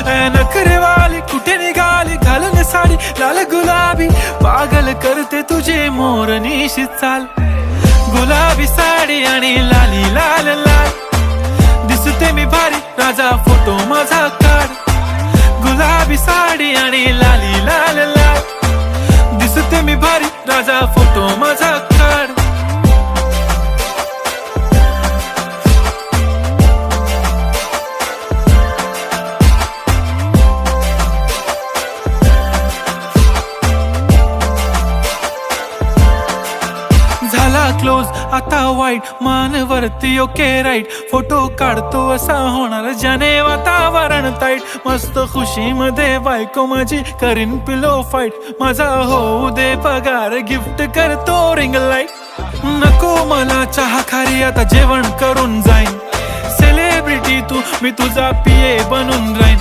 नखरेवाली कुठे निघाली घालून साडी लाल गुलाबी, पागल करते तुझे मोरनीशी चाल. गुलाबी साडी आणि लाली लाल लाल, दिसते मी भारी राजा फोटो माझा काढ. गुलाबी साडी आणि लाली लाल लाल, दिसते मी भारी राजा फोटो माझा काढ. झाला क्लोज आता वाईट, मान वरती ओके राईट, फोटो काढतो असा होणार ज्याने वातावरण ताईट. मस्त खुशी मध्ये बायको माझी करीन पिलो फाईट, माझा होऊ दे पगार गिफ्ट करतो रिंग लाईट. नको मला चहा खारी आता जेवण करून जाईन, सेलिब्रिटी तू मी तुझा पिये बनून राहीन.